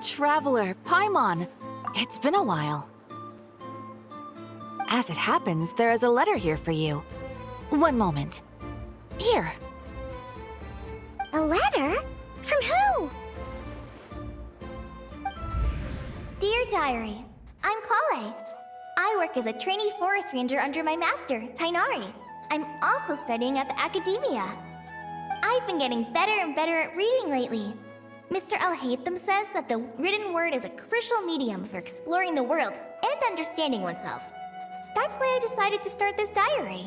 Traveler, Paimon. It's been a while. As it happens, there is a letter here for you. One moment. Here. A letter? From who? Dear Diary, I'm Kale. I work as a trainee forest ranger under my master, Tainari. I'm also studying at the academia. I've been getting better and better at reading lately. Mr. Al-Haytham says that the written word is a crucial medium for exploring the world and understanding oneself. That's why I decided to start this diary.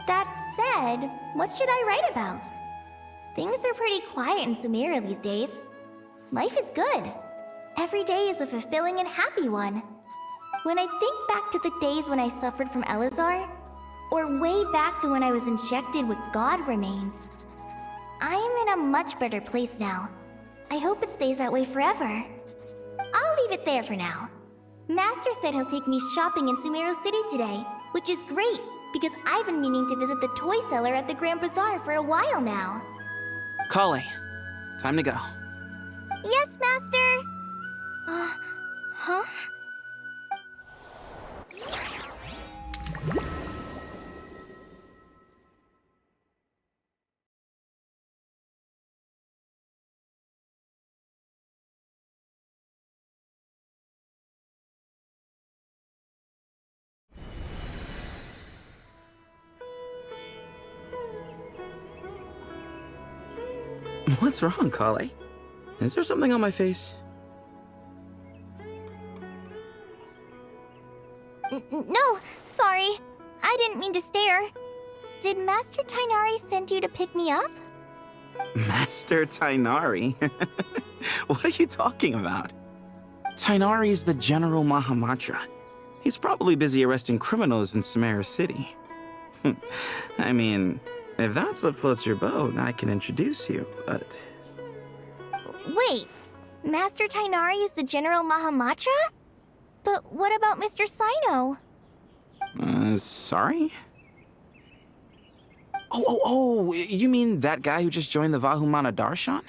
That said, what should I write about? Things are pretty quiet in Sumero these days. Life is good. Every day is a fulfilling and happy one. When I think back to the days when I suffered from Elazar, or way back to when I was injected with God remains, I am in a much better place now. I hope it stays that way forever. I'll leave it there for now. Master said he'll take me shopping in Sumero City today, which is great, because I've been meaning to visit the toy seller at the Grand Bazaar for a while now. Kale, time to go. Yes, Master! Huh? What's wrong, Kale? Is there something on my face? No, sorry. I didn't mean to stare. Did Master Tainari send you to pick me up? Master Tainari? What are you talking about? Tainari is the General Mahamatra. He's probably busy arresting criminals in Sumero City. I mean, if that's what floats your boat, I can introduce you, but... Wait, Master Tainari is the General Mahamatra? But what about Mr. Sino? Sorry? Oh, you mean that guy who just joined the Vahumana Darshan?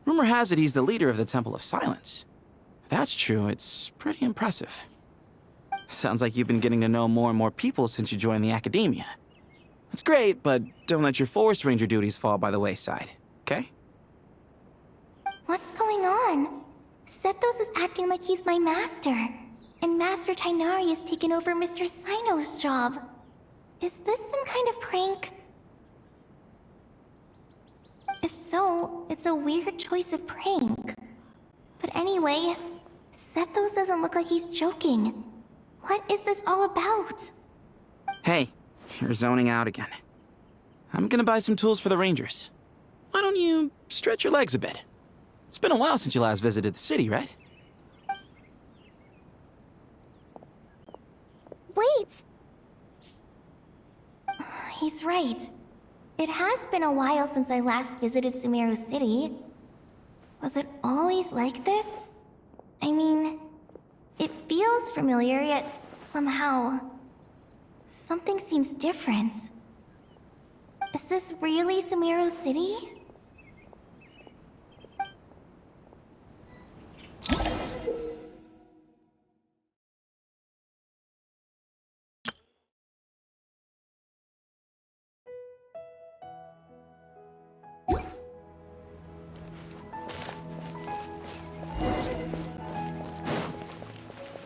Rumor has it he's the leader of the Temple of Silence. If that's true, it's pretty impressive. Sounds like you've been getting to know more and more people since you joined the academia. That's great, but don't let your forest ranger duties fall by the wayside, okay? What's going on? Sethos is acting like he's my master, and Master Tainari has taken over Mr. Sino's job. Is this some kind of prank? If so, it's a weird choice of prank. But anyway, Sethos doesn't look like he's joking. What is this all about? Hey, you're zoning out again. I'm gonna buy some tools for the rangers. Why don't you stretch your legs a bit? It's been a while since you last visited the city, right? Wait! He's right. It has been a while since I last visited Sumero City. Was it always like this? I mean, it feels familiar, yet somehow... something seems different. Is this really Sumero City?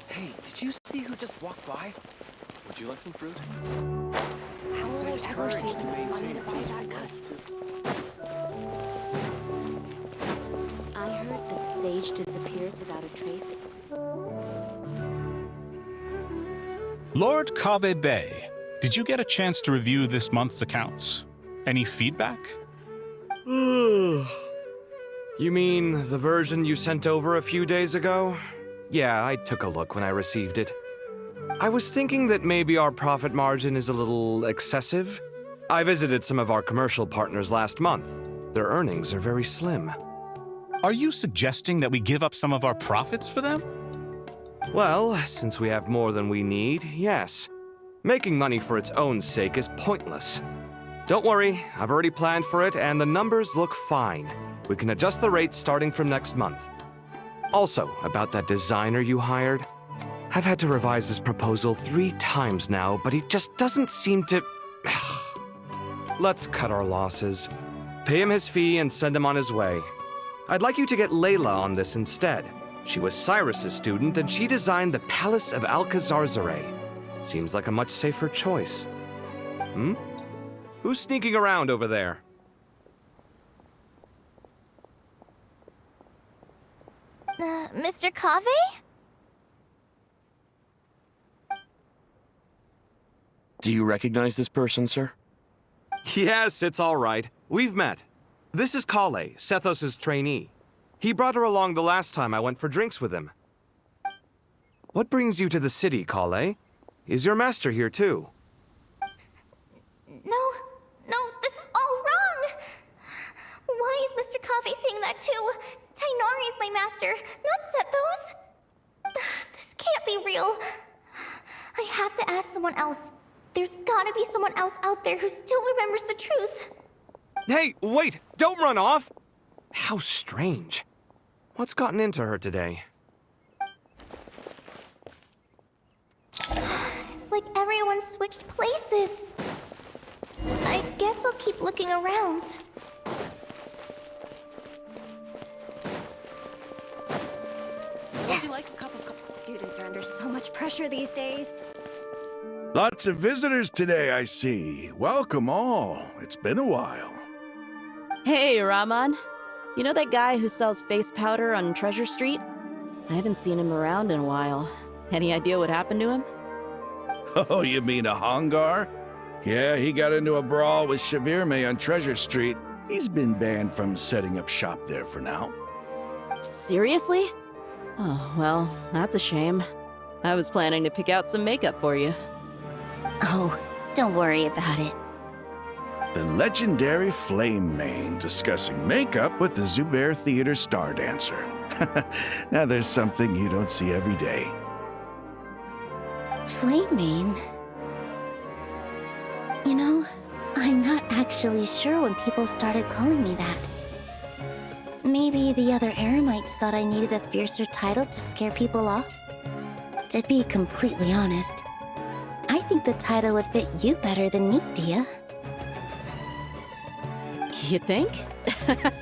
Hey, did you see who just walked by? Would you like some fruit? How will I ever courage save to enough money maintain to a pay peaceful that life. I heard that sage disappears without a trace. Lord Kabe Bay, did you get a chance to review this month's accounts? Any feedback? You mean the version you sent over a few days ago? Yeah, I took a look when I received it. I was thinking that maybe our profit margin is a little excessive. I visited some of our commercial partners last month. Their earnings are very slim. Are you suggesting that we give up some of our profits for them? Well, since we have more than we need, yes. Making money for its own sake is pointless. Don't worry, I've already planned for it and the numbers look fine. We can adjust the rates starting from next month. Also, about that designer you hired. I've had to revise his proposal 3 times now, but he just doesn't seem to... Let's cut our losses. Pay him his fee and send him on his way. I'd like you to get Layla on this instead. She was Cyrus's student, and she designed the Palace of Alcazarzaray. Seems like a much safer choice. Hmm? Who's sneaking around over there? Mr. Cave? Do you recognize this person, sir? Yes, it's all right. We've met. This is Kale, Sethos' trainee. He brought her along the last time I went for drinks with him. What brings you to the city, Kale? Is your master here too? No, this is all wrong! Why is Mr. Cave saying that too? Tainari is my master, not Sethos! This can't be real. I have to ask someone else. There's gotta be someone else out there who still remembers the truth. Hey, wait! Don't run off! How strange. What's gotten into her today? It's like everyone switched places. I guess I'll keep looking around. Would you like a cup of coffee? Students are under so much pressure these days. Lots of visitors today, I see. Welcome all. It's been a while. Hey, Rahman. You know that guy who sells face powder on Treasure Street? I haven't seen him around in a while. Any idea what happened to him? Oh, you mean a Hongar? Yeah, he got into a brawl with Shavirme on Treasure Street. He's been banned from setting up shop there for now. Seriously? Oh, well, that's a shame. I was planning to pick out some makeup for you. Oh, don't worry about it. The legendary Flame Mane discussing makeup with the Zubair Theater star dancer. Now there's something you don't see every day. Flame-mane? You know, I'm not actually sure when people started calling me that. Maybe the other Eremites thought I needed a fiercer title to scare people off? To be completely honest, I think the title would fit you better than me, Dia. You think?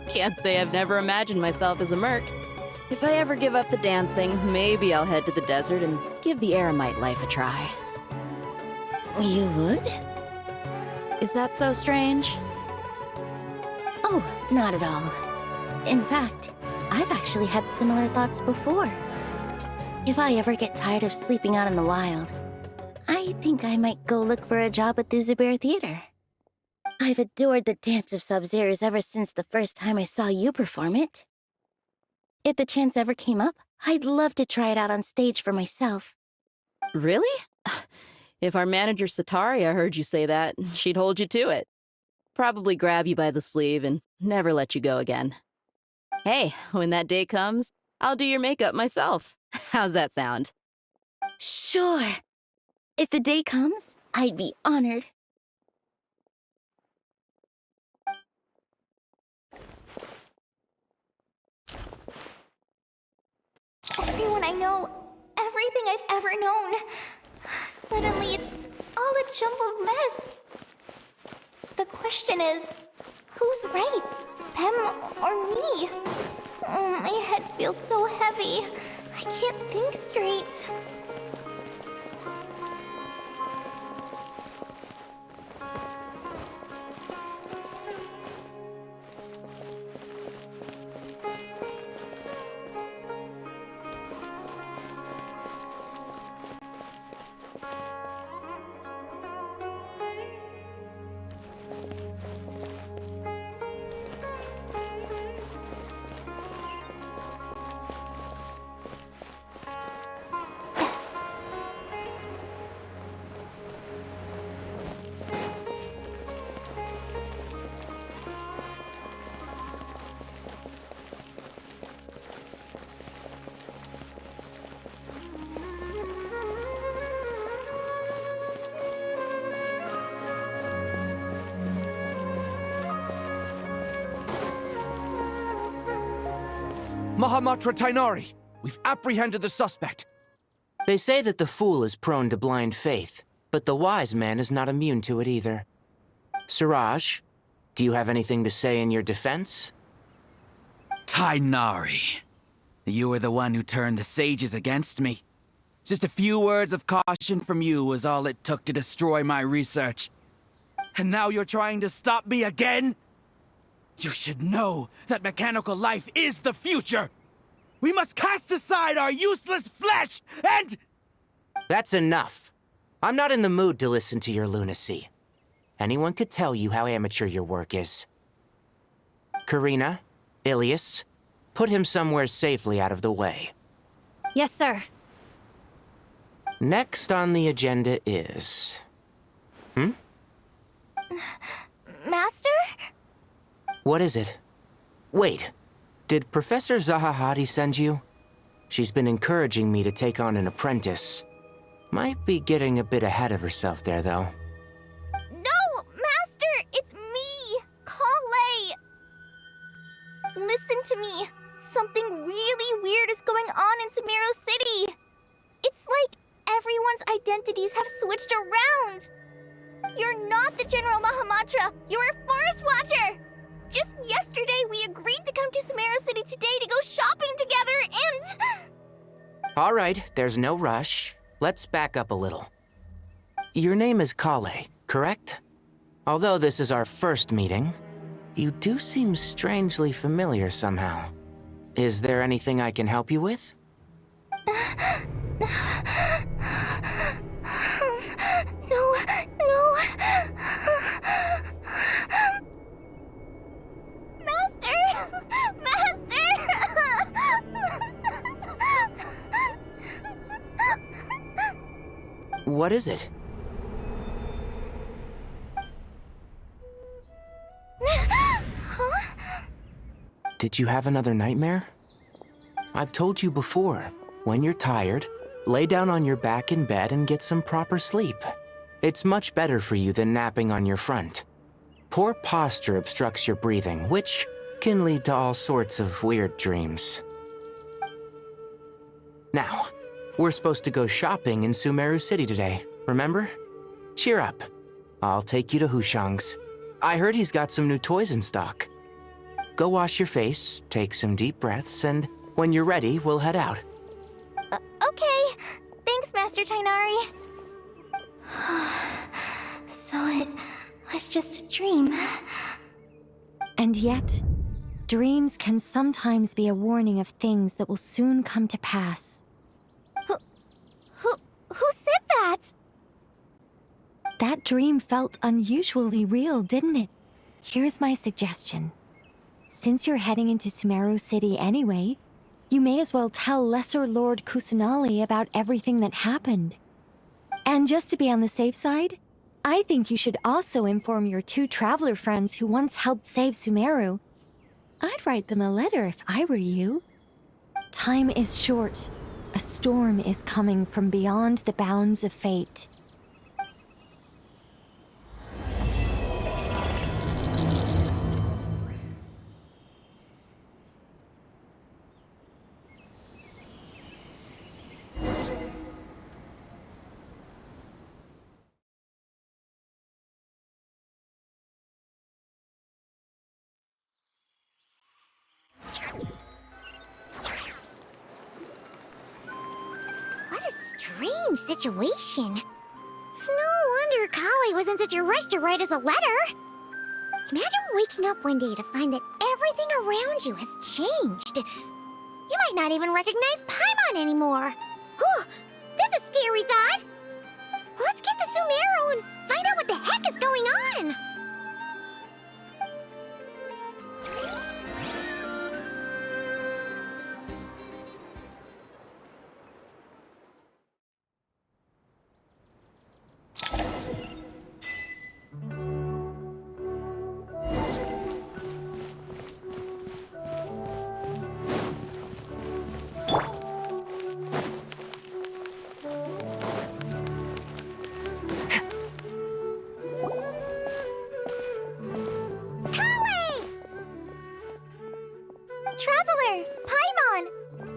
Can't say I've never imagined myself as a merc. If I ever give up the dancing, maybe I'll head to the desert and give the Eremite life a try. You would? Is that so strange? Oh, not at all. In fact, I've actually had similar thoughts before. If I ever get tired of sleeping out in the wild, I think I might go look for a job at the Zubair Theater. I've adored the dance of Sub-Zeros ever since the first time I saw you perform it. If the chance ever came up, I'd love to try it out on stage for myself. Really? If our manager Sataria heard you say that, she'd hold you to it. Probably grab you by the sleeve and never let you go again. Hey, when that day comes, I'll do your makeup myself. How's that sound? Sure. If the day comes, I'd be honored. Everyone I know, everything I've ever known. Suddenly it's all a jumbled mess. The question is, who's right? Them or me? Oh, my head feels so heavy. I can't think straight. Mahamatra Tainari! We've apprehended the suspect. They say that the fool is prone to blind faith, but the wise man is not immune to it either. Suraj, do you have anything to say in your defense? Tainari, you were the one who turned the sages against me. Just a few words of caution from you was all it took to destroy my research. And now you're trying to stop me again? You should know that mechanical life is the future! We must cast aside our useless flesh and... That's enough. I'm not in the mood to listen to your lunacy. Anyone could tell you how amateur your work is. Karina, Ilias, put him somewhere safely out of the way. Yes, sir. Next on the agenda is... Master? What is it? Wait, did Professor Zahahati send you? She's been encouraging me to take on an apprentice. Might be getting a bit ahead of herself there, though. No, Master! It's me! Kale! Listen to me. Something really weird is going on in Sumero City. It's like everyone's identities have switched around. You're not the General Mahamatra. You're a Forest Watcher. Just yesterday, we agreed to come to Sumero City today to go shopping together, and... All right, there's no rush. Let's back up a little. Your name is Kale, correct? Although this is our first meeting, you do seem strangely familiar somehow. Is there anything I can help you with? No. Master! What is it? Did you have another nightmare? I've told you before, when you're tired, lay down on your back in bed and get some proper sleep. It's much better for you than napping on your front. Poor posture obstructs your breathing, which can lead to all sorts of weird dreams. Now, we're supposed to go shopping in Sumero City today, remember? Cheer up. I'll take you to Hushang's. I heard he's got some new toys in stock. Go wash your face, take some deep breaths, and when you're ready, we'll head out. Okay. Thanks, Master Tainari. So it was just a dream. And yet, dreams can sometimes be a warning of things that will soon come to pass. Who said that? That dream felt unusually real, didn't it? Here's my suggestion. Since you're heading into Sumero City anyway, you may as well tell Lesser Lord Kusanali about everything that happened. And just to be on the safe side, I think you should also inform your 2 traveler friends who once helped save Sumero. I'd write them a letter if I were you. Time is short. A storm is coming from beyond the bounds of fate. Strange situation. No wonder Kale was in such a rush to write us a letter. Imagine waking up one day to find that everything around you has changed. You might not even recognize Paimon anymore. Oh, that's a scary thought. Let's get to Sumero and find out what the heck is going on. Traveler! Paimon!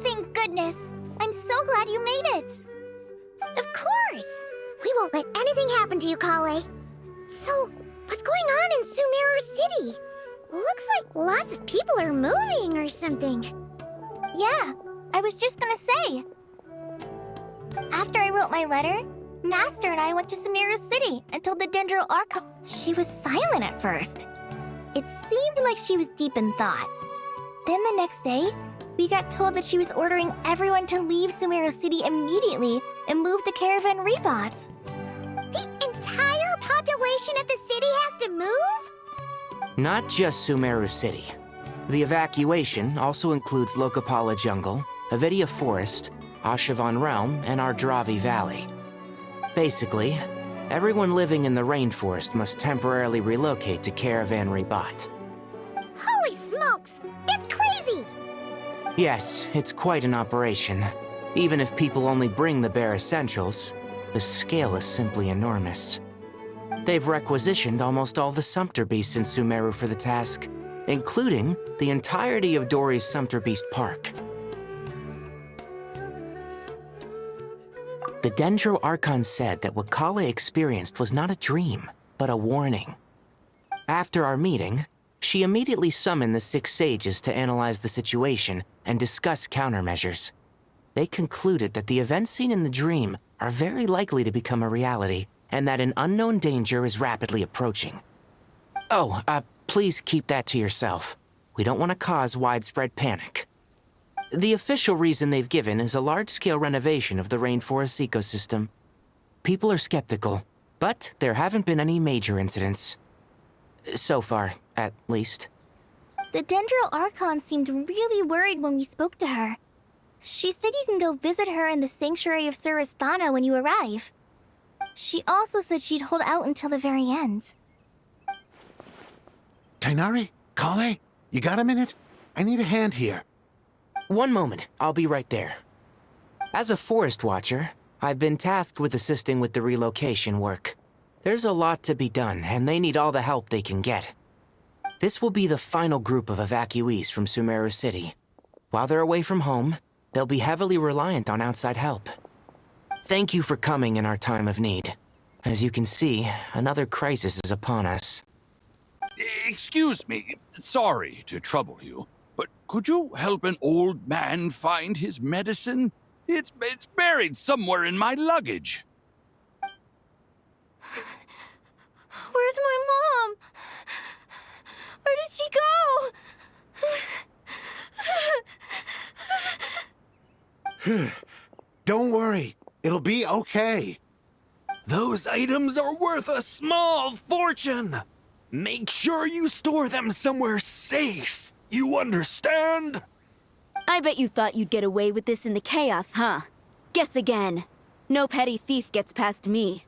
Thank goodness! I'm so glad you made it! Of course! We won't let anything happen to you, Kale. So, what's going on in Sumero City? Looks like lots of people are moving or something. Yeah, I was just gonna say. After I wrote my letter, Master and I went to Sumero City and told the Dendro Archon. She was silent at first. It seemed like she was deep in thought. Then the next day, we got told that she was ordering everyone to leave Sumero City immediately and move to Caravan Rebot. The entire population of the city has to move? Not just Sumero City. The evacuation also includes Lokapala Jungle, Avidia Forest, Ashavan Realm, and Ardravi Valley. Basically, everyone living in the rainforest must temporarily relocate to Caravan Rebot. Holy smokes! It's crazy! Yes, it's quite an operation. Even if people only bring the bare essentials, the scale is simply enormous. They've requisitioned almost all the Sumpter Beasts in Sumeru for the task, including the entirety of Dori's Sumpter Beast Park. The Dendro Archon said that what Kale experienced was not a dream, but a warning. After our meeting, she immediately summoned the 6 sages to analyze the situation and discuss countermeasures. They concluded that the events seen in the dream are very likely to become a reality, and that an unknown danger is rapidly approaching. Oh, please keep that to yourself. We don't want to cause widespread panic. The official reason they've given is a large-scale renovation of the rainforest ecosystem. People are skeptical, but there haven't been any major incidents. So far, at least. The Dendro Archon seemed really worried when we spoke to her. She said you can go visit her in the Sanctuary of Surasthana when you arrive. She also said she'd hold out until the very end. Tighnari? Kale? You got a minute? I need a hand here. One moment, I'll be right there. As a forest watcher, I've been tasked with assisting with the relocation work. There's a lot to be done, and they need all the help they can get. This will be the final group of evacuees from Sumero City. While they're away from home, they'll be heavily reliant on outside help. Thank you for coming in our time of need. As you can see, another crisis is upon us. Excuse me, sorry to trouble you, but could you help an old man find his medicine? It's buried somewhere in my luggage. Where's my mom? Where did she go? Don't worry. It'll be okay. Those items are worth a small fortune. Make sure you store them somewhere safe. You understand? I bet you thought you'd get away with this in the chaos, huh? Guess again. No petty thief gets past me.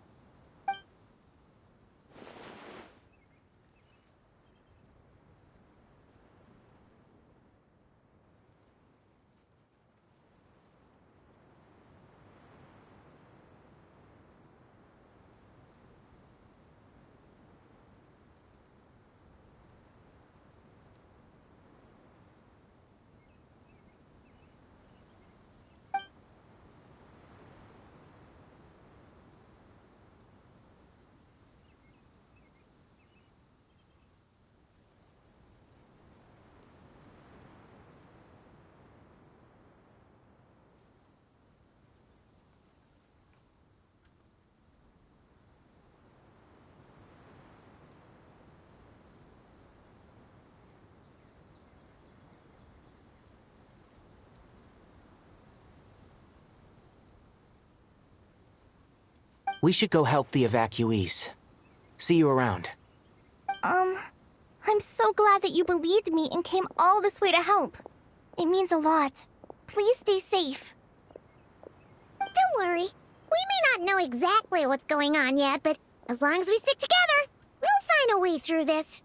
We should go help the evacuees. See you around. I'm so glad that you believed me and came all this way to help. It means a lot. Please stay safe. Don't worry. We may not know exactly what's going on yet, but as long as we stick together, we'll find a way through this.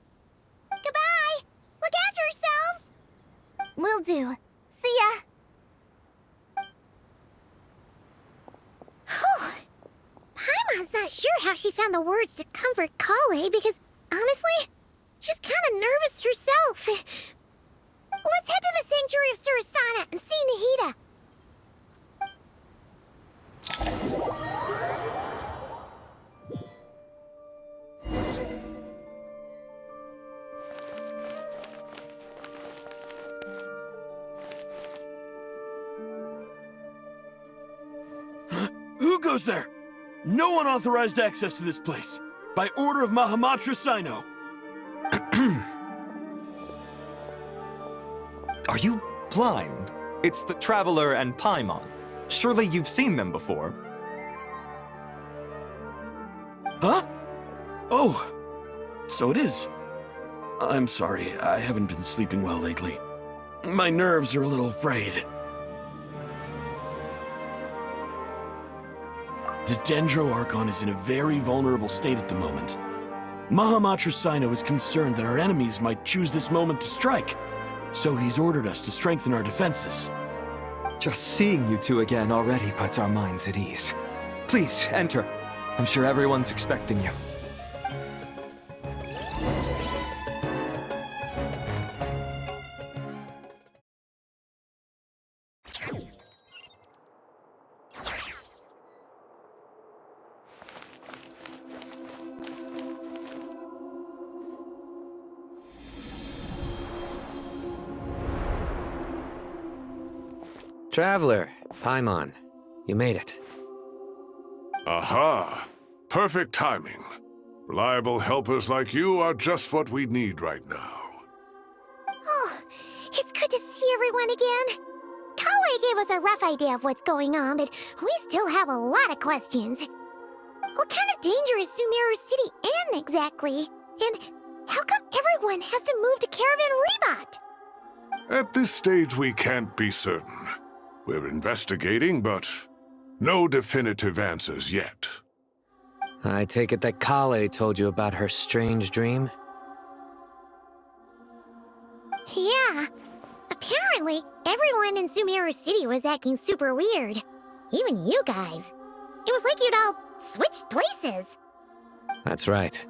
Goodbye! Look after yourselves! Will do. See ya! Paimon's not sure how she found the words to comfort Kale because, honestly, she's kind of nervous herself. Let's head to the Sanctuary of Surasthana and see Nahida. goes there? No unauthorized access to this place. By order of Mahamatra Sino. Are you blind? It's the Traveler and Paimon. Surely you've seen them before. Huh? Oh, so it is. I'm sorry, I haven't been sleeping well lately. My nerves are a little frayed. The Dendro Archon is in a very vulnerable state at the moment. Mahamatra Sino is concerned that our enemies might choose this moment to strike, so he's ordered us to strengthen our defenses. Just seeing you two again already puts our minds at ease. Please, enter. I'm sure everyone's expecting you. Traveler, Paimon, you made it. Aha! Perfect timing. Reliable helpers like you are just what we need right now. Oh, it's good to see everyone again. Kale gave us a rough idea of what's going on, but we still have a lot of questions. What kind of danger is Sumero City in exactly? And how come everyone has to move to Caravan Rebot? At this stage, we can't be certain. We're investigating, but no definitive answers yet. I take it that Kale told you about her strange dream? Yeah. Apparently, everyone in Sumero City was acting super weird. Even you guys. It was like you'd all switched places. That's right.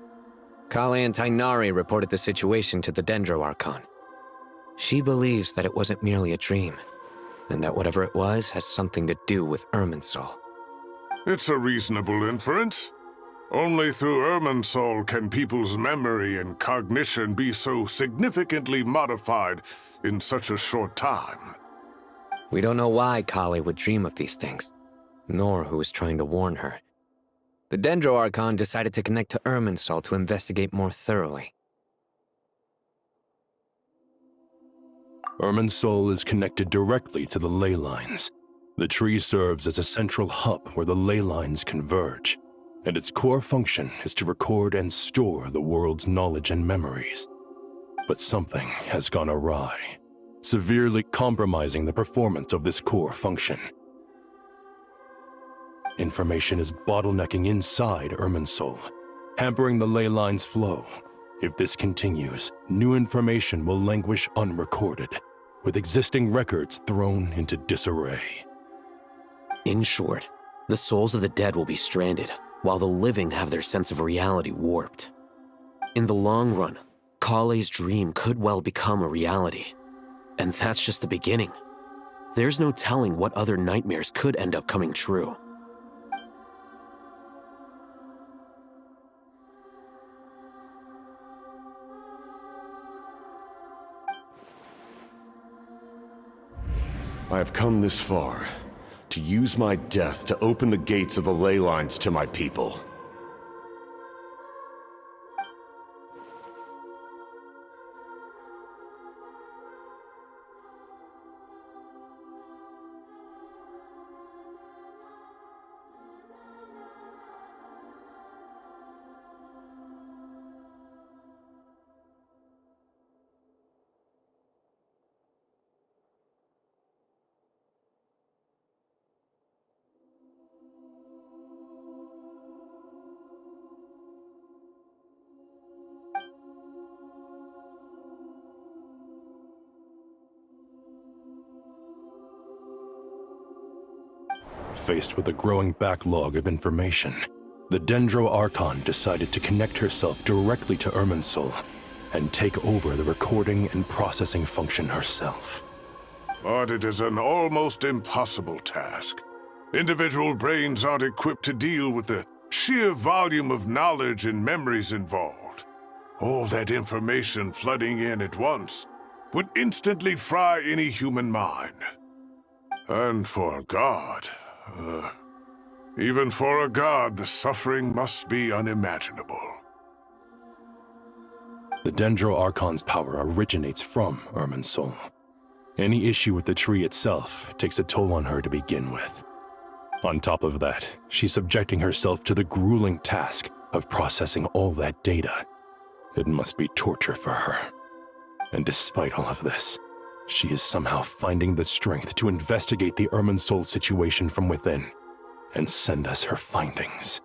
Kale and Tainari reported the situation to the Dendro Archon. She believes that it wasn't merely a dream, and that whatever it was has something to do with Irminsul. It's a reasonable inference. Only through Irminsul can people's memory and cognition be so significantly modified in such a short time. We don't know why Kale would dream of these things, nor who was trying to warn her. The Dendro Archon decided to connect to Irminsul to investigate more thoroughly. Irminsul is connected directly to the ley lines. The tree serves as a central hub where the ley lines converge, and its core function is to record and store the world's knowledge and memories. But something has gone awry, severely compromising the performance of this core function. Information is bottlenecking inside Irminsul, hampering the ley lines' flow. If this continues, new information will languish unrecorded, with existing records thrown into disarray. In short, the souls of the dead will be stranded, while the living have their sense of reality warped. In the long run, Kale's dream could well become a reality. And that's just the beginning. There's no telling what other nightmares could end up coming true. I have come this far, to use my death to open the gates of the ley lines to my people. Faced with a growing backlog of information, the Dendro Archon decided to connect herself directly to Irminsul and take over the recording and processing function herself. But it is an almost impossible task. Individual brains aren't equipped to deal with the sheer volume of knowledge and memories involved. All that information flooding in at once would instantly fry any human mind. And for God, Even for a god, the suffering must be unimaginable. The Dendro Archon's power originates from Irminsul. Any issue with the tree itself takes a toll on her to begin with. On top of that, she's subjecting herself to the grueling task of processing all that data. It must be torture for her. And despite all of this, she is somehow finding the strength to investigate the Irminsul situation from within and send us her findings.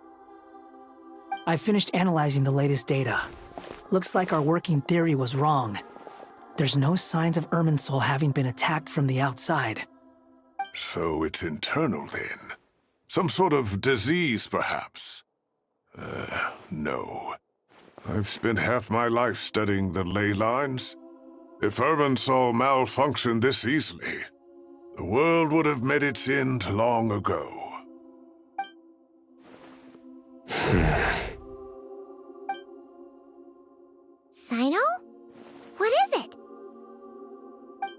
I finished analyzing the latest data. Looks like our working theory was wrong. There's no signs of Irminsul having been attacked from the outside. So it's internal then? Some sort of disease, perhaps? No. I've spent half my life studying the ley lines. If Irminsul malfunctioned this easily, the world would have met its end long ago. Sino? What is it?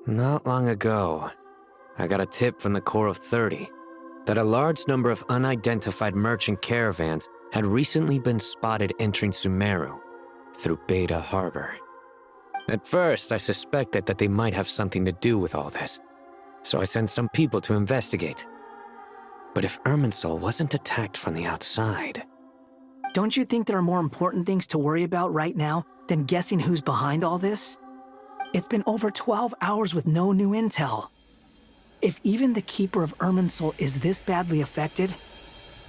Not long ago, I got a tip from the Corps of 30 that a large number of unidentified merchant caravans had recently been spotted entering Sumero through Beta Harbor. At first, I suspected that they might have something to do with all this, so I sent some people to investigate. But if Irminsul wasn't attacked from the outside... Don't you think there are more important things to worry about right now than guessing who's behind all this? It's been over 12 hours with no new intel. If even the Keeper of Irminsul is this badly affected,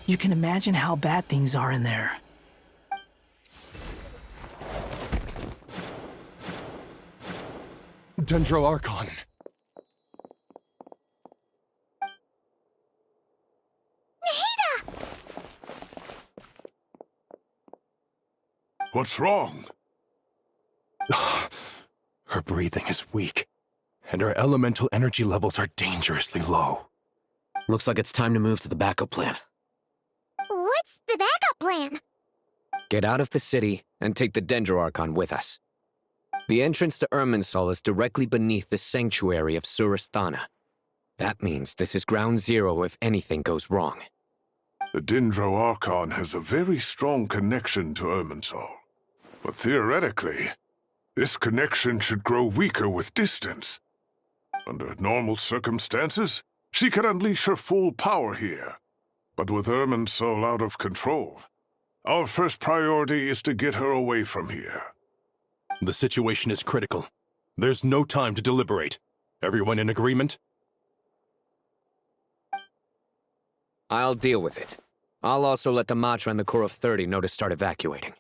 you can imagine how bad things are in there. Dendro Archon. Nahida! What's wrong? Her breathing is weak, and her elemental energy levels are dangerously low. Looks like it's time to move to the backup plan. What's the backup plan? Get out of the city and take the Dendro Archon with us. The entrance to Irminsul is directly beneath the sanctuary of Surasthana. That means this is ground zero if anything goes wrong. The Dendro Archon has a very strong connection to Irminsul. But theoretically, this connection should grow weaker with distance. Under normal circumstances, she could unleash her full power here. But with Irminsul out of control, our first priority is to get her away from here. The situation is critical. There's no time to deliberate. Everyone in agreement? I'll deal with it. I'll also let the Matra and the Corps of 30 know to start evacuating.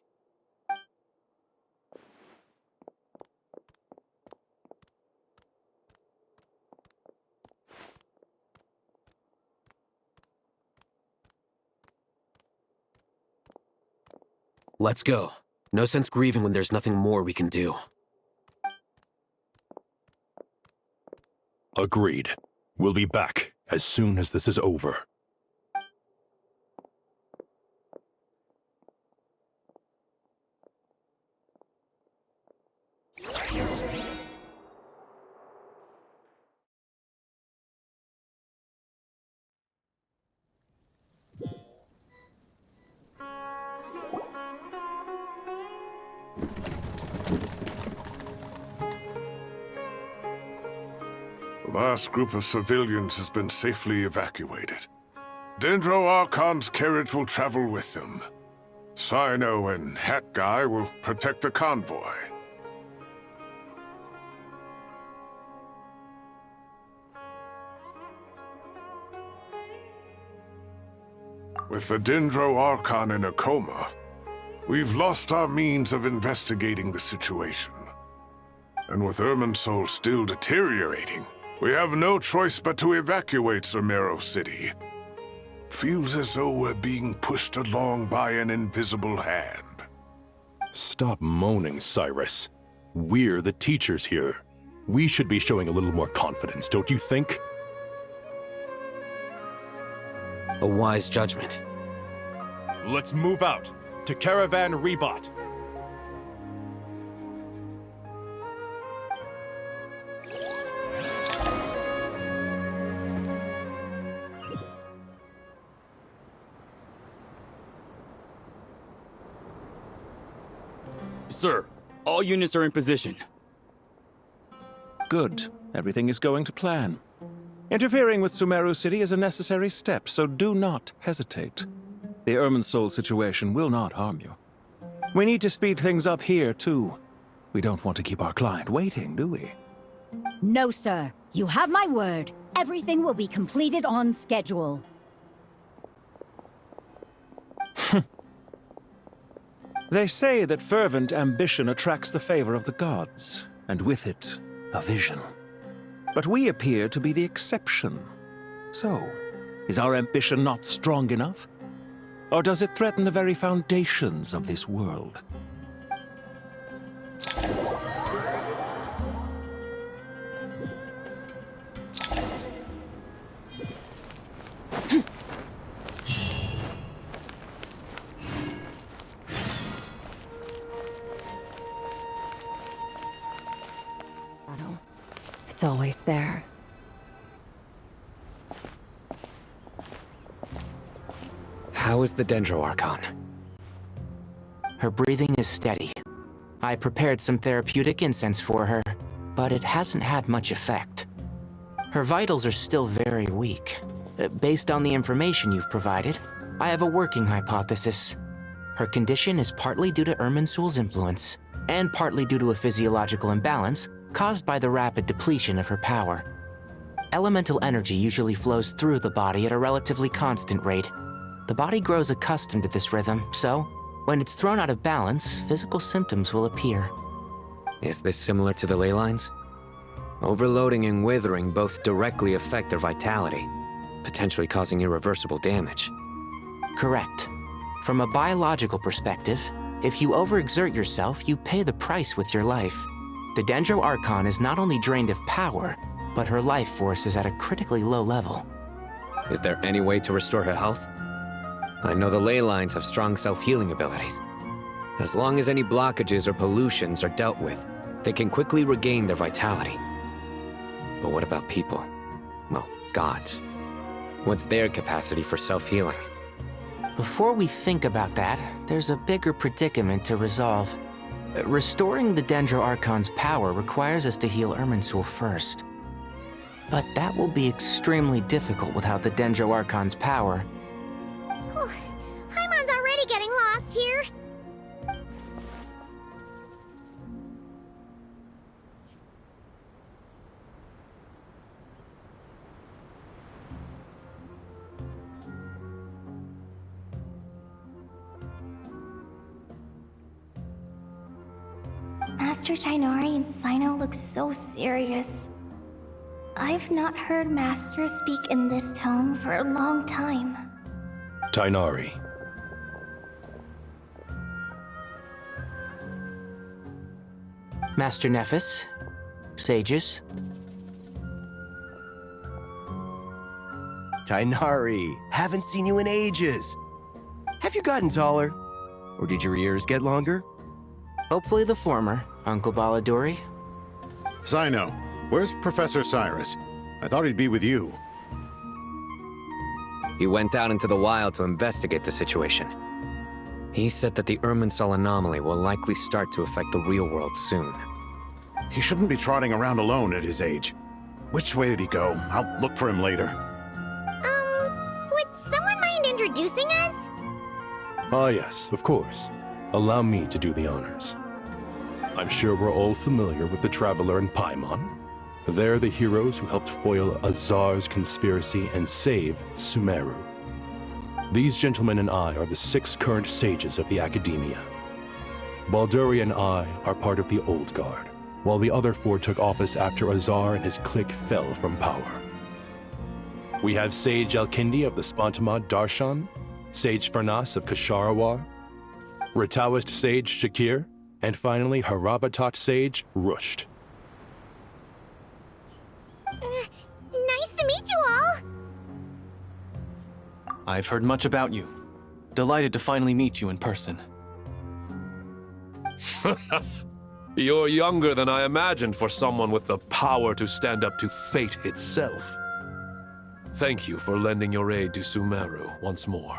Let's go. No sense grieving when there's nothing more we can do. Agreed. We'll be back as soon as this is over. The last group of civilians has been safely evacuated. Dendro Archon's carriage will travel with them. Sino and Hat Guy will protect the convoy. With the Dendro Archon in a coma, we've lost our means of investigating the situation. And with Irminsul still deteriorating, we have no choice but to evacuate Sumero City. Feels as though we're being pushed along by an invisible hand. Stop moaning, Cyrus. We're the teachers here. We should be showing a little more confidence, don't you think? A wise judgment. Let's move out to Caravan Rebot. sir. All units are in position. Good. Everything is going to plan. Interfering with Sumero City is a necessary step, so do not hesitate. The Irminsul situation will not harm you. We need to speed things up here, too. We don't want to keep our client waiting, do we? No, sir. You have my word. Everything will be completed on schedule. They say that fervent ambition attracts the favor of the gods, and with it, a vision. But we appear to be the exception. So, is our ambition not strong enough? Or does it threaten the very foundations of this world? It's always there. How is the Dendroarchon? Her breathing is steady. I prepared some therapeutic incense for her, but it hasn't had much effect. Her vitals are still very weak. Based on the information you've provided, I have a working hypothesis. Her condition is partly due to Irminsul's influence, and partly due to a physiological imbalance caused by the rapid depletion of her power. Elemental energy usually flows through the body at a relatively constant rate. The body grows accustomed to this rhythm, so when it's thrown out of balance, physical symptoms will appear. Is this similar to the ley lines? Overloading and withering both directly affect their vitality, potentially causing irreversible damage. Correct. From a biological perspective, if you overexert yourself, you pay the price with your life. The Dendroarchon is not only drained of power, but her life force is at a critically low level. Is there any way to restore her health? I know the ley lines have strong self-healing abilities. As long as any blockages or pollutions are dealt with, they can quickly regain their vitality. But what about people? Well, gods. What's their capacity for self-healing? Before we think about that, there's a bigger predicament to resolve. Restoring the Dendroarchon's power requires us to heal Irminsul first. But that will be extremely difficult without the Dendroarchon's power. Paimon's already getting lost here. Master Tighnari and Cyno look so serious. I've not heard Master speak in this tone for a long time. Tighnari. Master Nephis, sages. Tighnari, haven't seen you in ages. Have you gotten taller? Or did your ears get longer? Hopefully the former, Uncle Baladuri. Cyno, where's Professor Cyrus? I thought he'd be with you. He went out into the wild to investigate the situation. He said that the Irminsul anomaly will likely start to affect the real world soon. He shouldn't be trotting around alone at his age. Which way did he go? I'll look for him later. Would someone mind introducing us? Ah, yes, of course. Allow me to do the honors. I'm sure we're all familiar with the Traveler and Paimon. They're the heroes who helped foil Azar's conspiracy and save Sumeru. These gentlemen and I are the 6 current sages of the Academia. Balduri and I are part of the Old Guard, while the other 4 took office after Azar and his clique fell from power. We have Sage Alkindi of the Spontamad Darshan, Sage Farnas of Kasharawar, Rataoist Sage Shakir, and finally Haravatat Sage Rusht. Nice to meet you all. I've heard much about you. Delighted to finally meet you in person. You're younger than I imagined for someone with the power to stand up to fate itself. Thank you for lending your aid to Sumeru once more.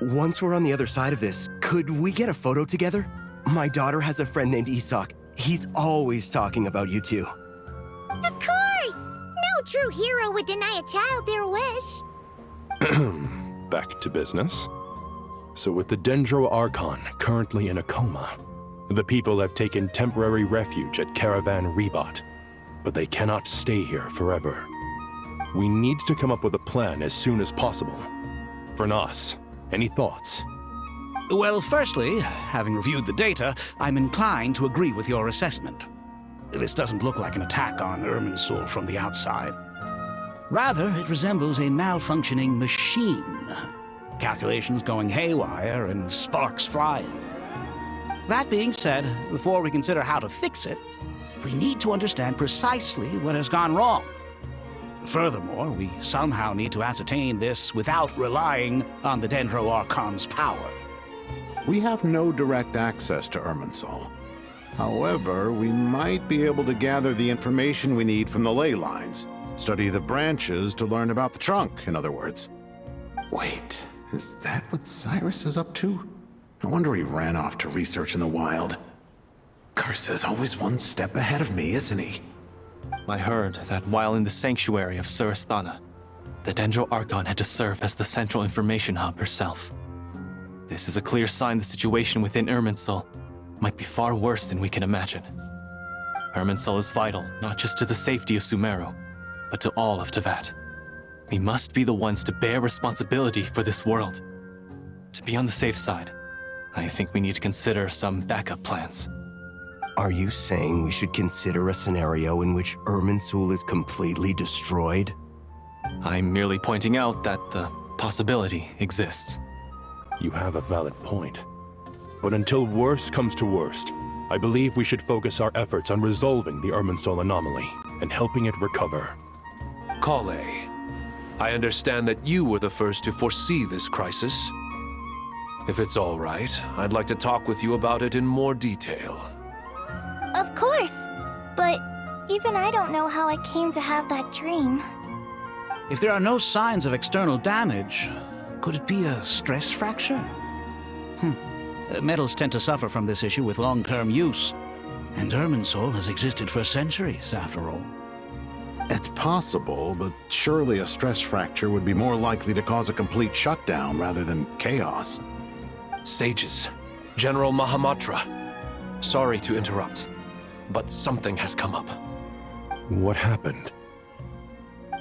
Once we're on the other side of this, could we get a photo together? My daughter has a friend named Isak. He's always talking about you two. Of course! No true hero would deny a child their wish. Back to business. So with the Dendro Archon currently in a coma, the people have taken temporary refuge at Caravan Rebot, but they cannot stay here forever. We need to come up with a plan as soon as possible. For Nas, any thoughts? Well, firstly, having reviewed the data, I'm inclined to agree with your assessment. This doesn't look like an attack on Irminsul from the outside. Rather, it resembles a malfunctioning machine. Calculations going haywire and sparks flying. That being said, before we consider how to fix it, we need to understand precisely what has gone wrong. Furthermore, we somehow need to ascertain this without relying on the Dendro Archon's power. We have no direct access to Irminsul. However, we might be able to gather the information we need from the ley lines. Study the branches to learn about the trunk, in other words. Wait, is that what Cyrus is up to? No wonder he ran off to research in the wild. Curse's always one step ahead of me, isn't he? I heard that while in the sanctuary of Surasthana, the Dendro Archon had to serve as the central information hub herself. This is a clear sign the situation within Irminsul might be far worse than we can imagine. Irminsul is vital not just to the safety of Sumero, but to all of Teyvat. We must be the ones to bear responsibility for this world. To be on the safe side, I think we need to consider some backup plans. Are you saying we should consider a scenario in which Irminsul is completely destroyed? I'm merely pointing out that the possibility exists. You have a valid point. But until worst comes to worst, I believe we should focus our efforts on resolving the Irminsul anomaly and helping it recover. Kale, I understand that you were the first to foresee this crisis. If it's all right, I'd like to talk with you about it in more detail. Of course, but even I don't know how I came to have that dream. If there are no signs of external damage, could it be a stress fracture? Metals tend to suffer from this issue with long-term use, and Irminsul has existed for centuries, after all. It's possible, but surely a stress fracture would be more likely to cause a complete shutdown rather than chaos. Sages, General Mahamatra, sorry to interrupt, but something has come up. What happened?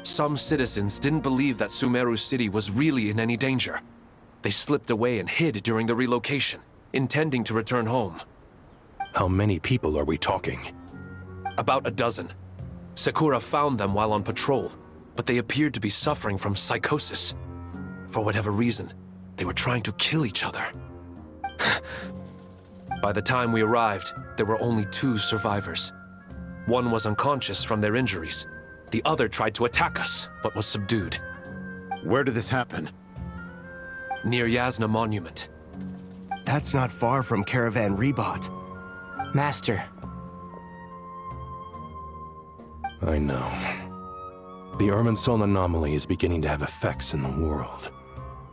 Some citizens didn't believe that Sumeru City was really in any danger. They slipped away and hid during the relocation, intending to return home. How many people are we talking? About a dozen. Sakura found them while on patrol, but they appeared to be suffering from psychosis. For whatever reason, they were trying to kill each other. By the time we arrived, there were only 2 survivors. One was unconscious from their injuries. The other tried to attack us, but was subdued. Where did this happen? Near Yasna Monument. That's not far from Caravan Rebot. Master. I know. The Irminsul anomaly is beginning to have effects in the world.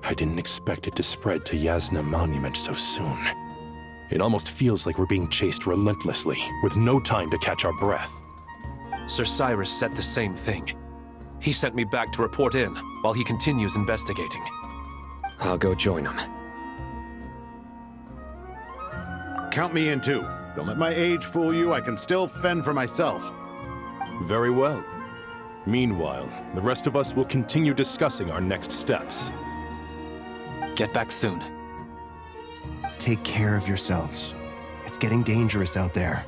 I didn't expect it to spread to Yasna Monument so soon. It almost feels like we're being chased relentlessly, with no time to catch our breath. Sir Cyrus said the same thing. He sent me back to report in, while he continues investigating. I'll go join him. Count me in too. Don't let my age fool you, I can still fend for myself. Very well. Meanwhile, the rest of us will continue discussing our next steps. Get back soon. Take care of yourselves. It's getting dangerous out there.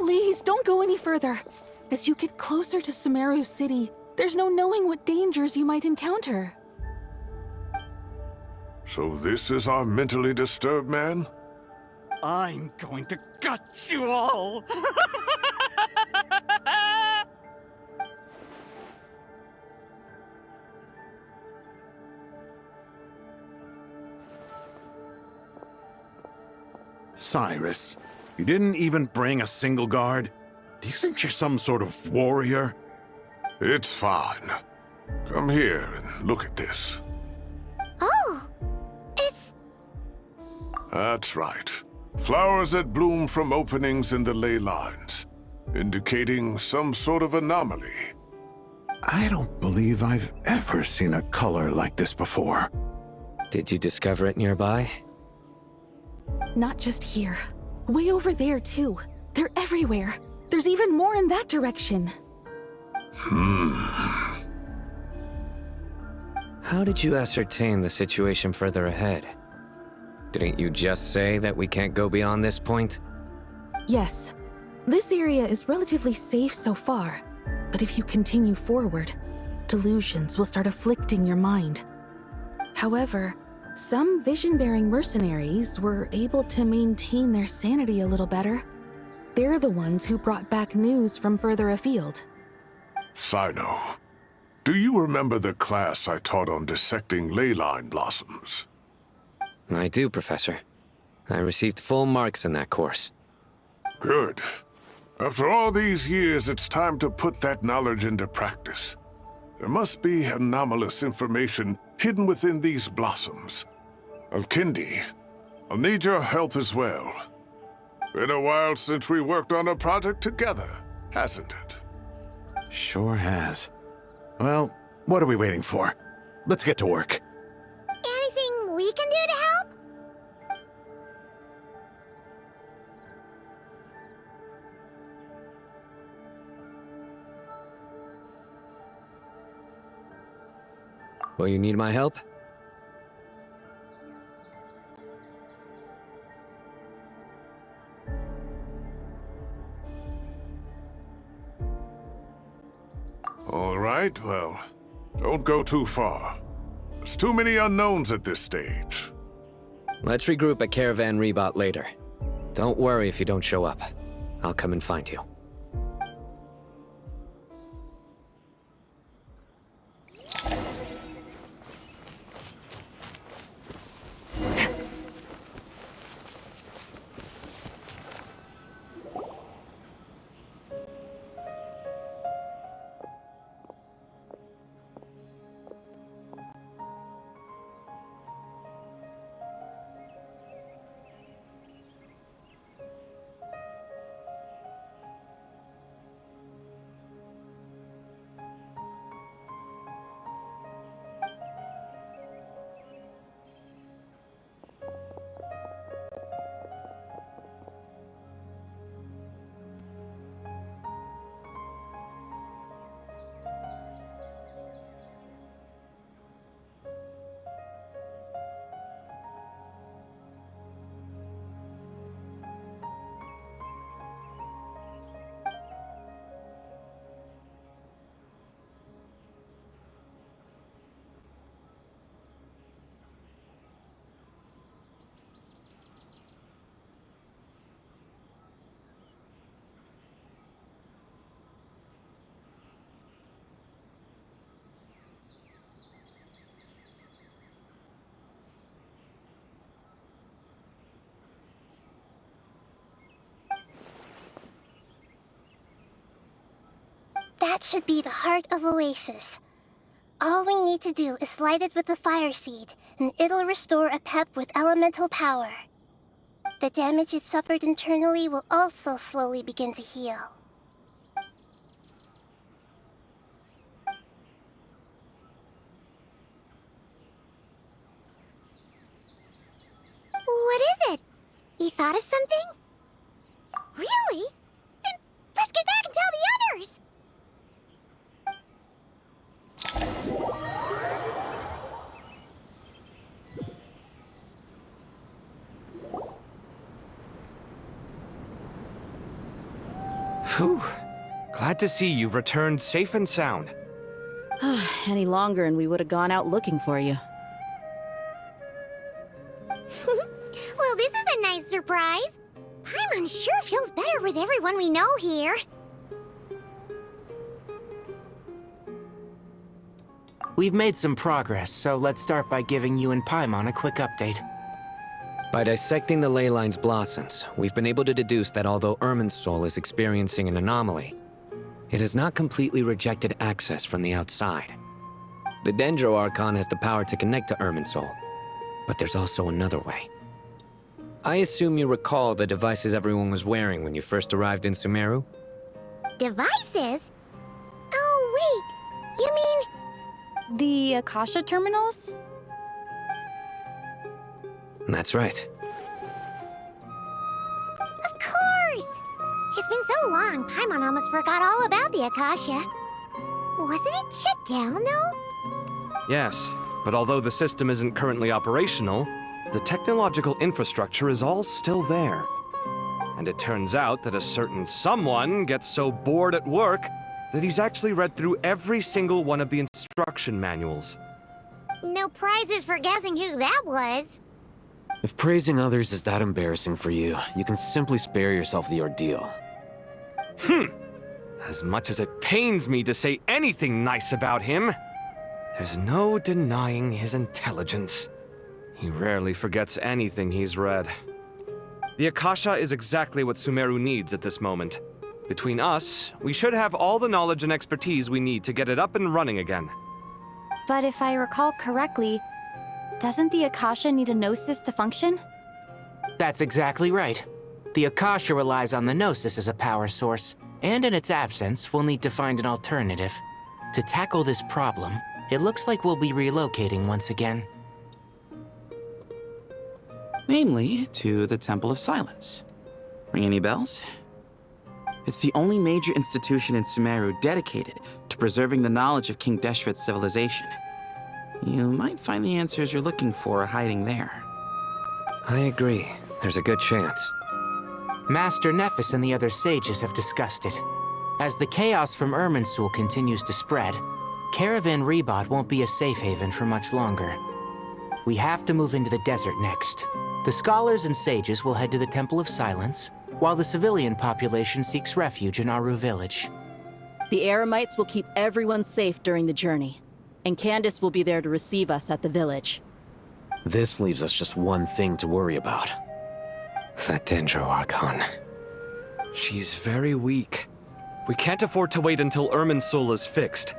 Please, don't go any further. As you get closer to Sumero City, there's no knowing what dangers you might encounter. So this is our mentally disturbed man? I'm going to gut you all! Cyrus, you didn't even bring a single guard? Do you think you're some sort of warrior? It's fine. Come here and look at this. Oh, it's... That's right. Flowers that bloom from openings in the ley lines, indicating some sort of anomaly. I don't believe I've ever seen a color like this before. Did you discover it nearby? Not just here. Way over there, too. They're everywhere. There's even more in that direction. How did you ascertain the situation further ahead? Didn't you just say that we can't go beyond this point? Yes. This area is relatively safe so far. But if you continue forward, delusions will start afflicting your mind. However, some vision-bearing mercenaries were able to maintain their sanity a little better. They're the ones who brought back news from further afield. Sino, do you remember the class I taught on dissecting ley line blossoms? I do, Professor. I received full marks in that course. Good. After all these years, it's time to put that knowledge into practice. There must be anomalous information hidden within these blossoms. Alkindi, I'll need your help as well. Been a while since we worked on a project together, hasn't it? Sure has. Well, what are we waiting for? Let's get to work. Anything we can do to help? Will you need my help? All right, well, don't go too far. There's too many unknowns at this stage. Let's regroup at Caravan Rebot later. Don't worry if you don't show up. I'll come and find you. That should be the heart of Oasis. All we need to do is light it with the fire seed, and it'll restore a pep with elemental power. The damage it suffered internally will also slowly begin to heal. What is it? You thought of something? Really? Then let's get back and tell the others! Whew. Glad to see you've returned safe and sound. Any longer and we would have gone out looking for you. Well, this is a nice surprise. Paimon sure feels better with everyone we know here. We've made some progress, so let's start by giving you and Paimon a quick update. By dissecting the ley line's blossoms, we've been able to deduce that although Irminsul is experiencing an anomaly, it has not completely rejected access from the outside. The Dendro Archon has the power to connect to Irminsul, but there's also another way. I assume you recall the devices everyone was wearing when you first arrived in Sumeru? Devices? Oh, wait. You mean... The Akasha terminals? That's right. Of course! It's been so long, Paimon almost forgot all about the Akasha. Wasn't it shut down, though? Yes, but although the system isn't currently operational, the technological infrastructure is all still there. And it turns out that a certain someone gets so bored at work that he's actually read through every single one of the instruction manuals. No prizes for guessing who that was. If praising others is that embarrassing for you, you can simply spare yourself the ordeal. As much as it pains me to say anything nice about him, there's no denying his intelligence. He rarely forgets anything he's read. The Akasha is exactly what Sumeru needs at this moment. Between us, we should have all the knowledge and expertise we need to get it up and running again. But if I recall correctly, doesn't the Akasha need a Gnosis to function? That's exactly right. The Akasha relies on the Gnosis as a power source, and in its absence, we'll need to find an alternative. To tackle this problem, it looks like we'll be relocating once again. Namely, to the Temple of Silence. Ring any bells? It's the only major institution in Sumeru dedicated to preserving the knowledge of King Deshret's civilization. You might find the answers you're looking for hiding there. I agree. There's a good chance. Master Nephis and the other sages have discussed it. As the chaos from Irminsul continues to spread, Caravan Rebot won't be a safe haven for much longer. We have to move into the desert next. The scholars and sages will head to the Temple of Silence, while the civilian population seeks refuge in Aru village. The Eremites will keep everyone safe during the journey, and Candace will be there to receive us at the village. This leaves us just one thing to worry about. That Dendro Archon. She's very weak. We can't afford to wait until Irminsul is fixed.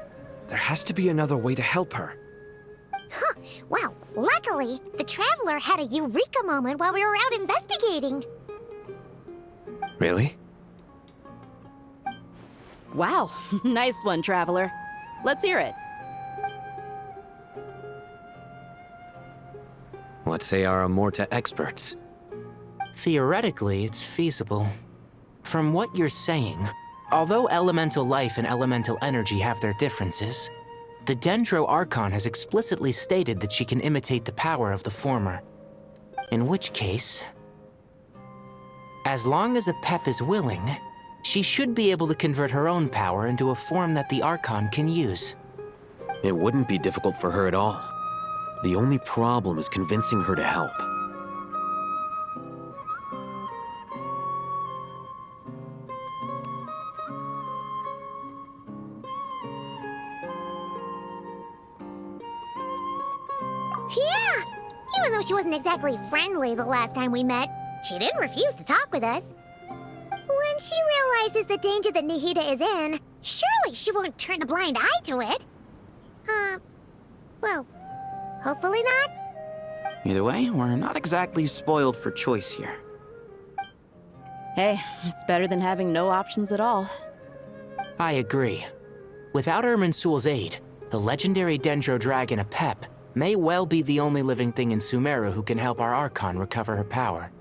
There has to be another way to help her. Huh. Well, luckily, the Traveler had a eureka moment while we were out investigating. Really? Wow, nice one, Traveler. Let's hear it. What say our Amorta experts? Theoretically, it's feasible. From what you're saying, although elemental life and elemental energy have their differences, the Dendro Archon has explicitly stated that she can imitate the power of the former. In which case, as long as Apep is willing, she should be able to convert her own power into a form that the Archon can use. It wouldn't be difficult for her at all. The only problem is convincing her to help. Yeah! Even though she wasn't exactly friendly the last time we met, she didn't refuse to talk with us. When she realizes the danger that Nahida is in, surely she won't turn a blind eye to it. Well, hopefully not. Either way, we're not exactly spoiled for choice here. Hey, it's better than having no options at all. I agree. Without Irminsul's aid, the legendary Dendro Dragon Apep may well be the only living thing in Sumeru who can help our Archon recover her power.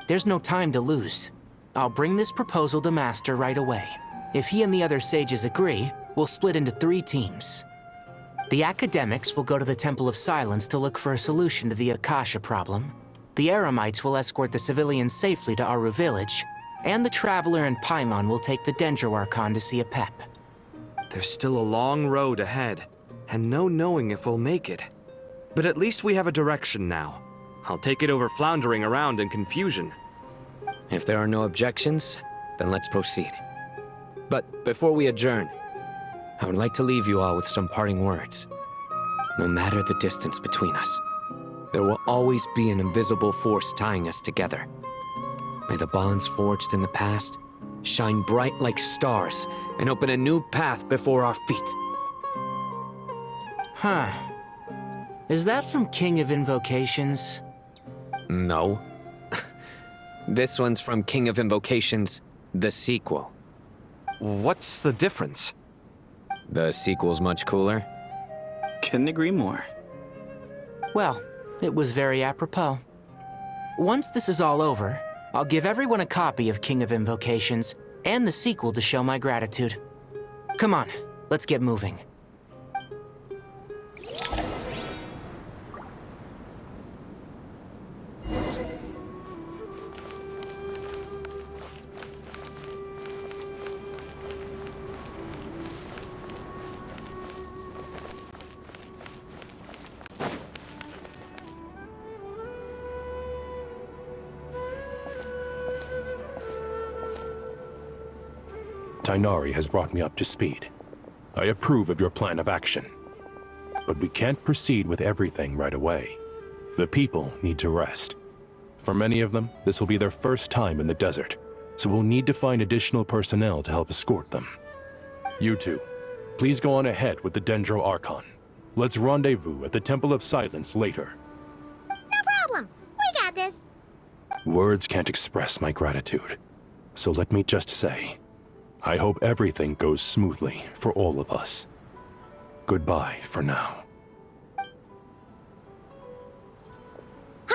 There's no time to lose. I'll bring this proposal to Master right away. If he and the other sages agree, we'll split into 3 teams. The academics will go to the Temple of Silence to look for a solution to the Akasha problem. The Eremites will escort the civilians safely to Aru village, and the Traveler and Paimon will take the Dendro Archon to see a pep. There's still a long road ahead, and no knowing if we'll make it. But at least we have a direction now. I'll take it over floundering around in confusion. If there are no objections, then let's proceed. But before we adjourn, I would like to leave you all with some parting words. No matter the distance between us, there will always be an invisible force tying us together. May the bonds forged in the past shine bright like stars and open a new path before our feet. Huh. Is that from King of Invocations? No. This one's from King of Invocations, the sequel. What's the difference? The sequel's much cooler. Couldn't agree more. Well, it was very apropos. Once this is all over, I'll give everyone a copy of King of Invocations and the sequel to show my gratitude. Come on, let's get moving. Tighnari has brought me up to speed. I approve of your plan of action. But we can't proceed with everything right away. The people need to rest. For many of them, this will be their first time in the desert, so we'll need to find additional personnel to help escort them. You two, please go on ahead with the Dendro Archon. Let's rendezvous at the Temple of Silence later. No problem. We got this. Words can't express my gratitude. So let me just say, I hope everything goes smoothly for all of us. Goodbye for now. All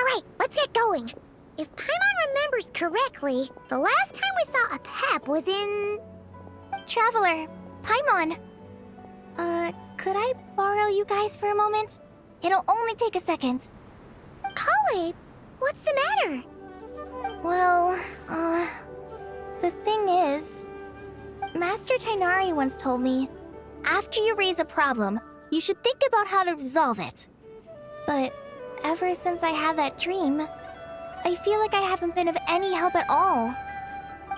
right, let's get going. If Paimon remembers correctly, the last time we saw a pep was in... Traveler, Paimon. Could I borrow you guys for a moment? It'll only take a second. Kale, what's the matter? Well, the thing is... Master Tighnari once told me, after you raise a problem, you should think about how to resolve it. But ever since I had that dream, I feel like I haven't been of any help at all.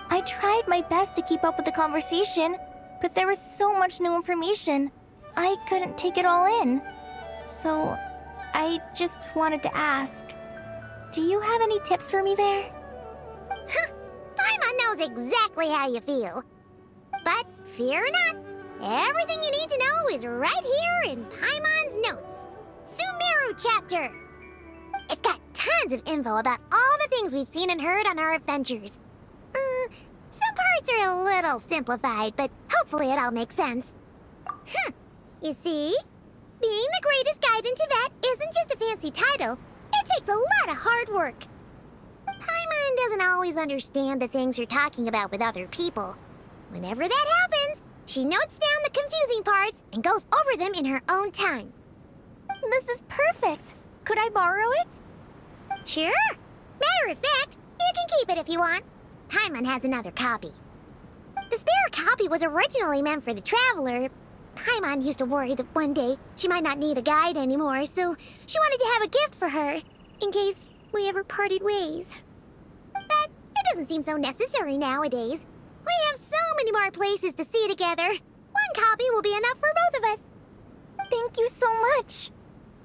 I tried my best to keep up with the conversation, but there was so much new information, I couldn't take it all in. So, I just wanted to ask, do you have any tips for me there? Paimon knows exactly how you feel. But fear not, everything you need to know is right here in Paimon's notes. Sumero chapter. It's got tons of info about all the things we've seen and heard on our adventures. Some parts are a little simplified, but hopefully it all makes sense. You see? Being the greatest guide in Tibet isn't just a fancy title. It takes a lot of hard work. Paimon doesn't always understand the things you're talking about with other people. Whenever that happens, she notes down the confusing parts and goes over them in her own time. This is perfect. Could I borrow it? Sure. Matter of fact, you can keep it if you want. Paimon has another copy. The spare copy was originally meant for the Traveler. Paimon used to worry that one day she might not need a guide anymore, so she wanted to have a gift for her, in case we ever parted ways. But it doesn't seem so necessary nowadays. We have so many more places to see together. One copy will be enough for both of us. Thank you so much.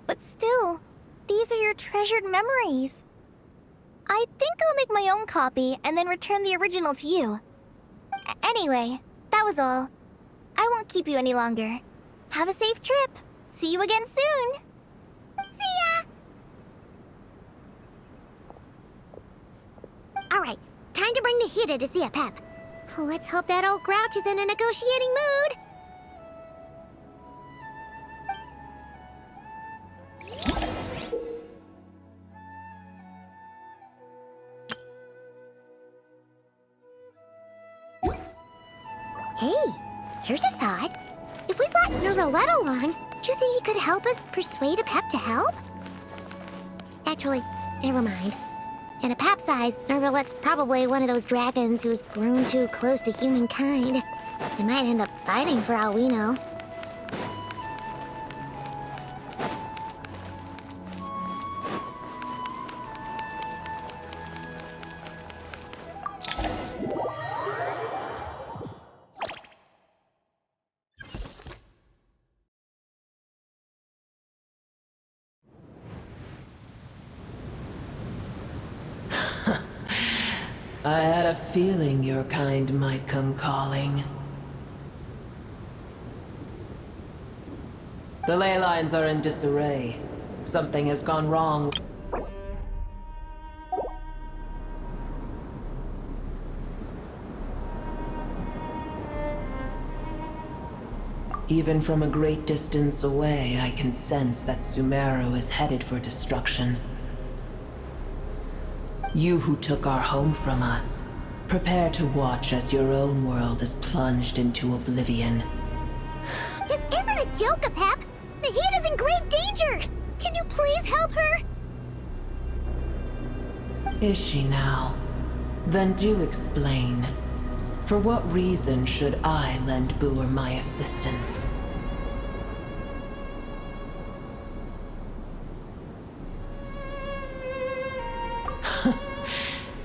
But still, these are your treasured memories. I think I'll make my own copy and then return the original to you. Anyway, that was all. I won't keep you any longer. Have a safe trip. See you again soon. See ya! All right, time to bring Nahida to see a pep. Let's hope that old grouch is in a negotiating mood. Hey, here's a thought. If we brought Novelette along, do you think he could help us persuade a pep to help? Actually, never mind. And a pap-sized Nervalet's probably one of those dragons who's grown too close to humankind. They might end up fighting for all we know. I had a feeling your kind might come calling. The ley lines are in disarray. Something has gone wrong. Even from a great distance away, I can sense that Sumero is headed for destruction. You who took our home from us, prepare to watch as your own world is plunged into oblivion. This isn't a joke, Pep! Nahida's in grave danger! Can you please help her? Is she now? Then do explain. For what reason should I lend Boer my assistance?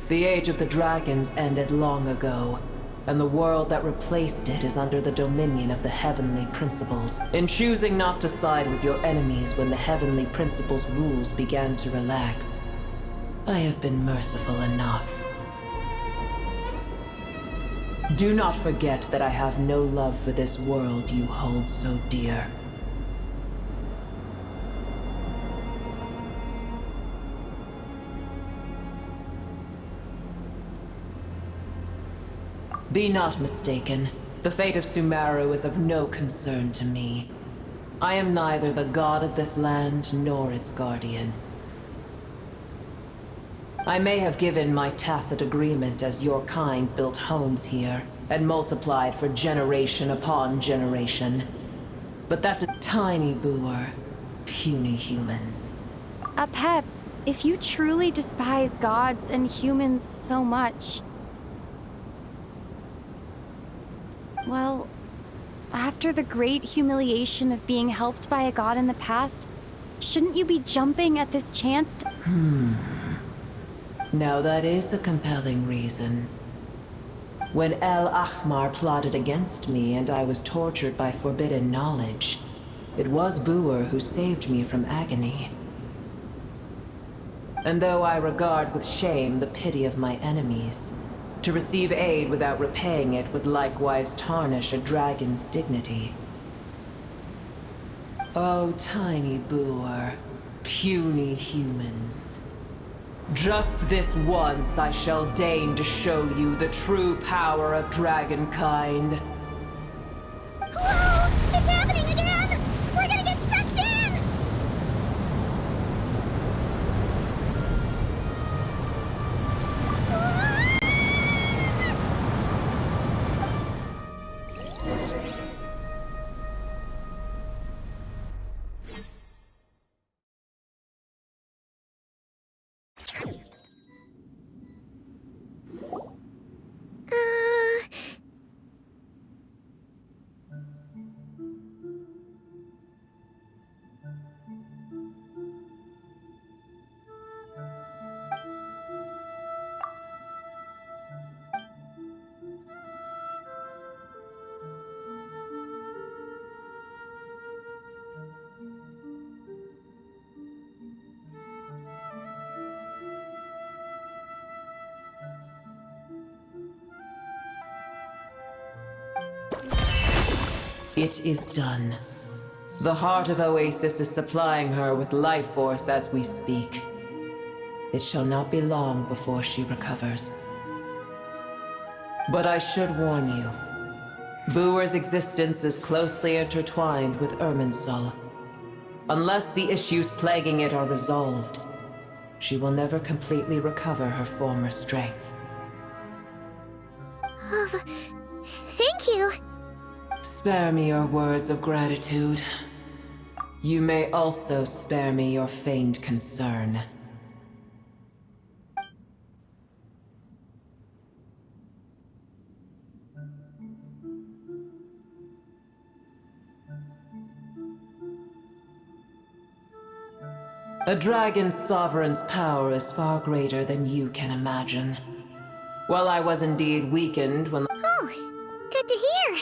The age of the dragons ended long ago, and the world that replaced it is under the dominion of the heavenly principles. In choosing not to side with your enemies when the heavenly principles' rules began to relax, I have been merciful enough. Do not forget that I have no love for this world you hold so dear. Be not mistaken. The fate of Sumero is of no concern to me. I am neither the god of this land nor its guardian. I may have given my tacit agreement as your kind built homes here and multiplied for generation upon generation. But that's a tiny Boer, puny humans. Pep, if you truly despise gods and humans so much, well, after the great humiliation of being helped by a god in the past, shouldn't you be jumping at this chance to— Now that is a compelling reason. When El Ahmar plotted against me and I was tortured by forbidden knowledge, it was Boer who saved me from agony. And though I regard with shame the pity of my enemies, to receive aid without repaying it would likewise tarnish a dragon's dignity. Oh, tiny Boer, puny humans. Just this once I shall deign to show you the true power of dragonkind. Whoa! It's happening again! We're gonna get sucked in! It is done. The heart of Oasis is supplying her with life force as we speak. It shall not be long before she recovers. But I should warn you. Boer's existence is closely intertwined with Irminsul. Unless the issues plaguing it are resolved, she will never completely recover her former strength. Thank you. Spare me your words of gratitude. You may also spare me your feigned concern. A dragon's sovereign's power is far greater than you can imagine. While I was indeed weakened when... Oh, good to hear.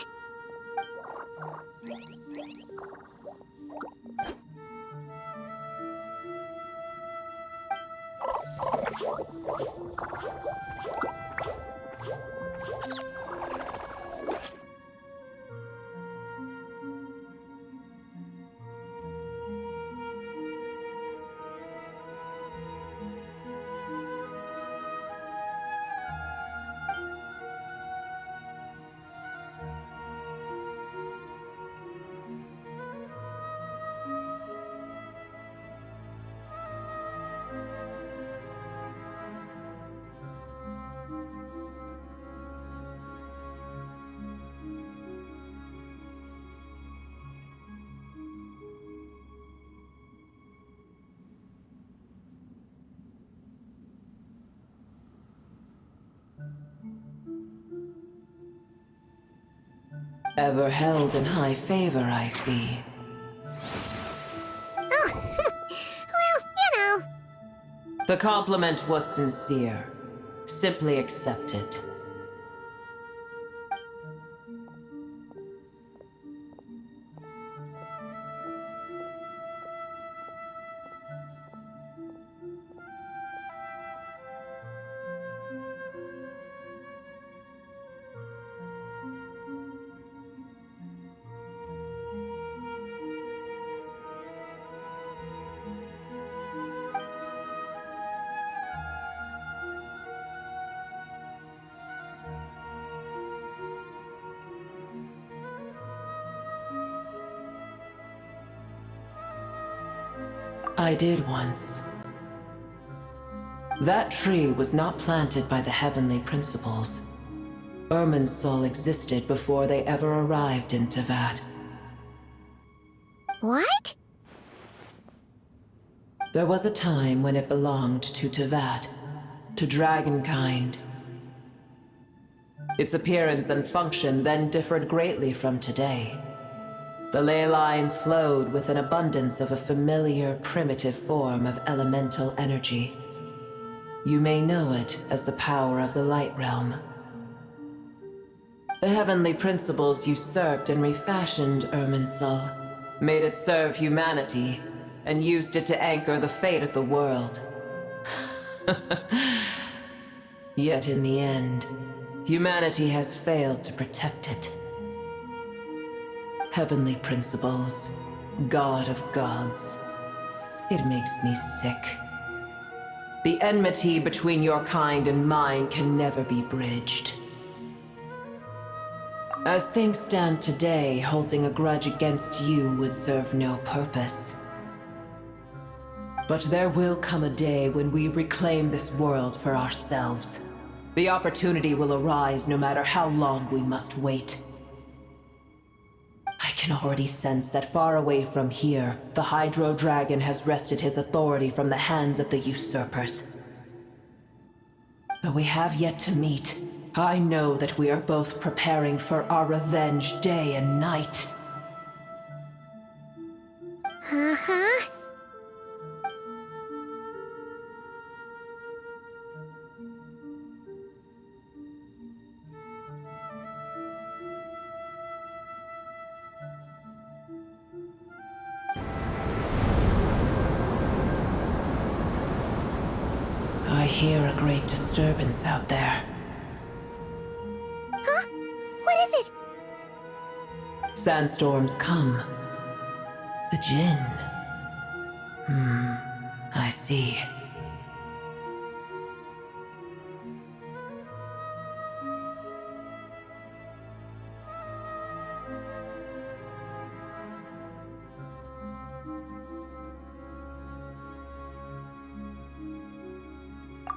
Ever held in high favor, I see. Oh, well, you know. The compliment was sincere. Simply accept it. I did once. That tree was not planted by the heavenly principles. Irminsul existed before they ever arrived in Teyvat. What? There was a time when it belonged to Teyvat, to dragonkind. Its appearance and function then differed greatly from today. The ley lines flowed with an abundance of a familiar, primitive form of elemental energy. You may know it as the power of the Light Realm. The heavenly principles usurped and refashioned Irminsul, made it serve humanity, and used it to anchor the fate of the world. Yet in the end, humanity has failed to protect it. Heavenly principles, God of gods. It makes me sick. The enmity between your kind and mine can never be bridged. As things stand today, holding a grudge against you would serve no purpose. But there will come a day when we reclaim this world for ourselves. The opportunity will arise no matter how long we must wait. I can already sense that far away from here, the Hydro Dragon has wrested his authority from the hands of the usurpers. Though we have yet to meet, I know that we are both preparing for our revenge day and night. Uh-huh. I hear a great disturbance out there. Huh? What is it? Sandstorms come. The Jinn. I see.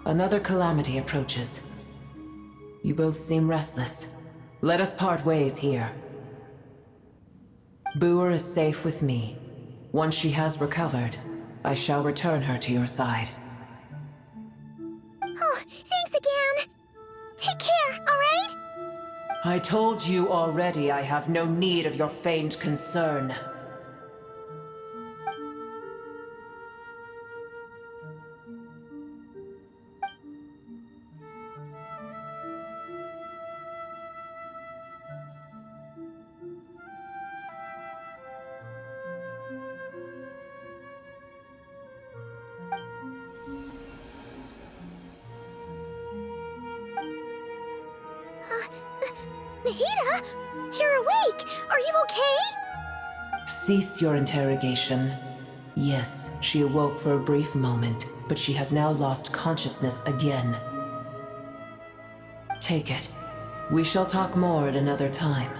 Another calamity approaches. You both seem restless. Let us part ways here. Boer is safe with me. Once she has recovered, I shall return her to your side. Oh, thanks again. Take care, alright? I told you already I have no need of your feigned concern. Nahida! You're awake! Are you okay? Cease your interrogation. Yes, she awoke for a brief moment, but she has now lost consciousness again. Take it. We shall talk more at another time.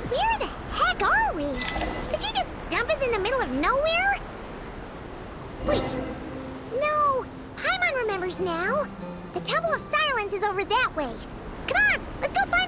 Where the heck are we? Did you just dump us in the middle of nowhere? Wait. No. Paimon remembers now. The Temple of Silence is over that way. Come on, let's go find